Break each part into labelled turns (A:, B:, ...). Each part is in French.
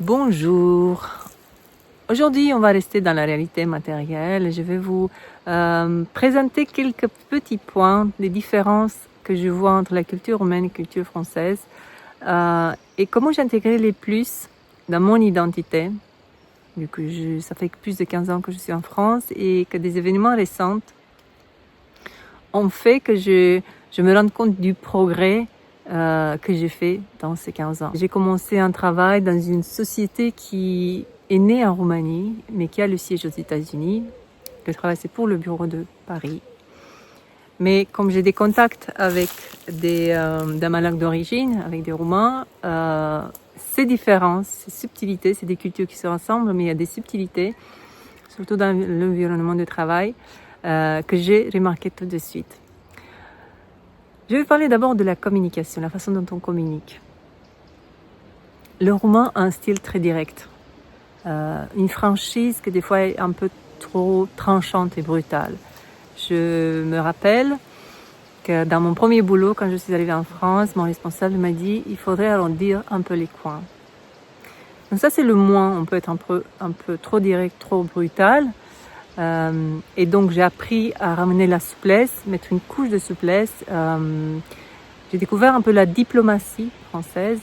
A: Bonjour. Aujourd'hui, on va rester dans la réalité matérielle. Je vais vous présenter quelques petits points, des différences que je vois entre la culture roumaine et la culture française et comment j'intégrais les plus dans mon identité, vu que ça fait plus de 15 ans que je suis en France et que des événements récents ont fait que je me rende compte du progrès que j'ai fait dans ces 15 ans. J'ai commencé un travail dans une société qui est née en Roumanie, mais qui a le siège aux États-Unis. Le travail, c'est pour le bureau de Paris. Mais comme j'ai des contacts avec dans ma langue d'origine, avec des Roumains, ces différences, ces subtilités, c'est des cultures qui se rassemblent, mais il y a des subtilités, surtout dans l'environnement de travail, que j'ai remarqué tout de suite. Je vais parler d'abord de la communication, la façon dont on communique. Le roumain a un style très direct, une franchise qui des fois est un peu trop tranchante et brutale. Je me rappelle que dans mon premier boulot, quand je suis arrivée en France, mon responsable m'a dit « il faudrait arrondir un peu les coins ». Donc ça c'est le moins, on peut être un peu trop direct, trop brutal. Et donc j'ai appris à ramener la souplesse, mettre une couche de souplesse. J'ai découvert un peu la diplomatie française.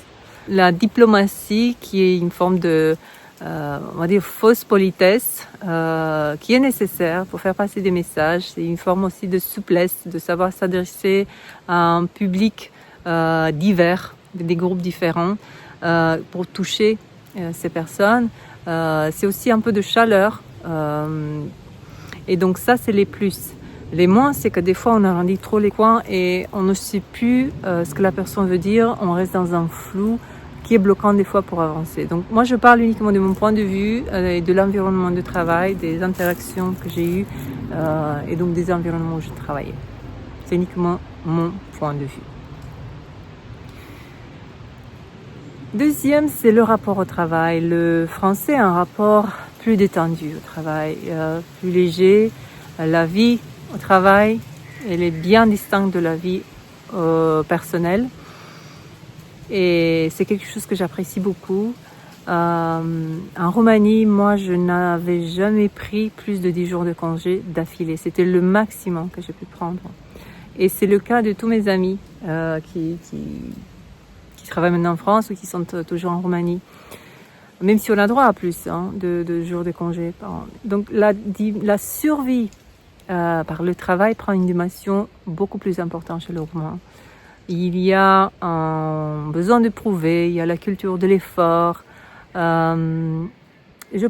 A: La diplomatie qui est une forme de, on va dire, fausse politesse, qui est nécessaire pour faire passer des messages. C'est une forme aussi de souplesse, de savoir s'adresser à un public divers, des groupes différents, pour toucher ces personnes. C'est aussi un peu de chaleur. Et donc ça, c'est les plus. Les moins, c'est que des fois, on arrondit trop les coins et on ne sait plus ce que la personne veut dire. On reste dans un flou qui est bloquant des fois pour avancer. Donc moi, je parle uniquement de mon point de vue et de l'environnement de travail, des interactions que j'ai eues et donc des environnements où je travaillais. C'est uniquement mon point de vue. Deuxième, c'est le rapport au travail. Le français a un rapport plus détendu au travail, plus léger. La vie au travail, elle est bien distincte de la vie personnelle. Et c'est quelque chose que j'apprécie beaucoup. En Roumanie, moi, je n'avais jamais pris plus de 10 jours de congé d'affilée. C'était le maximum que j'ai pu prendre. Et c'est le cas de tous mes amis qui travaillent maintenant en France ou qui sont toujours en Roumanie. Même si on a droit à plus de jours de congé par an. Donc la survie par le travail prend une dimension beaucoup plus importante chez le Roumain. Il y a un besoin de prouver, il y a la culture de l'effort. Je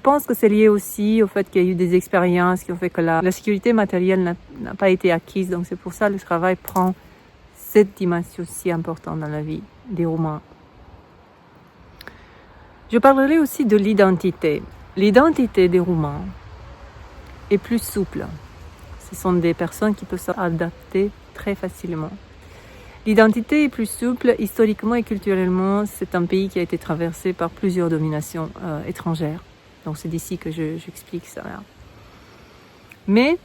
A: pense que c'est lié aussi au fait qu'il y a eu des expériences qui ont fait que la sécurité matérielle n'a pas été acquise. Donc c'est pour ça que le travail prend cette dimension si importante dans la vie des Roumains. Je parlerai aussi de l'identité. L'identité des Roumains est plus souple. Ce sont des personnes qui peuvent s'adapter très facilement. L'identité est plus souple. Historiquement et culturellement, c'est un pays qui a été traversé par plusieurs dominations étrangères. Donc c'est d'ici que j'explique ça. Mais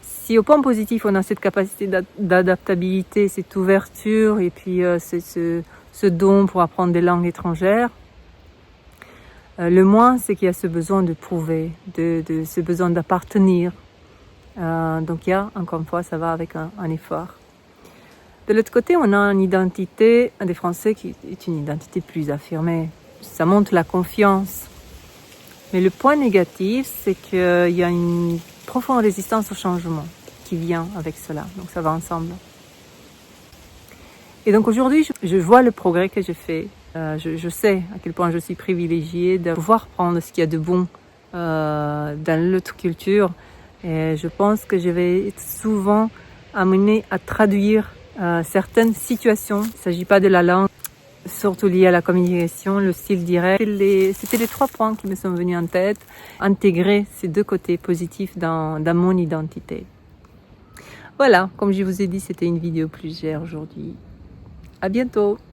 A: si au point positif, on a cette capacité d'adaptabilité, cette ouverture et puis ce don pour apprendre des langues étrangères, le moins, c'est qu'il y a ce besoin de prouver, ce besoin d'appartenir. Donc il y a, encore une fois, ça va avec un effort. De l'autre côté, on a une identité des Français qui est une identité plus affirmée. Ça montre la confiance. Mais le point négatif, c'est qu'il y a une profonde résistance au changement qui vient avec cela. Donc ça va ensemble. Et donc aujourd'hui, je vois le progrès que j'ai fait. Je sais à quel point je suis privilégiée de pouvoir prendre ce qu'il y a de bon dans l'autre culture. Et je pense que je vais être souvent amenée à traduire certaines situations. Il ne s'agit pas de la langue, surtout liée à la communication, le style direct. C'était les 3 points qui me sont venus en tête. Intégrer ces 2 côtés positifs dans mon identité. Voilà, comme je vous ai dit, c'était une vidéo plus légère aujourd'hui. À bientôt!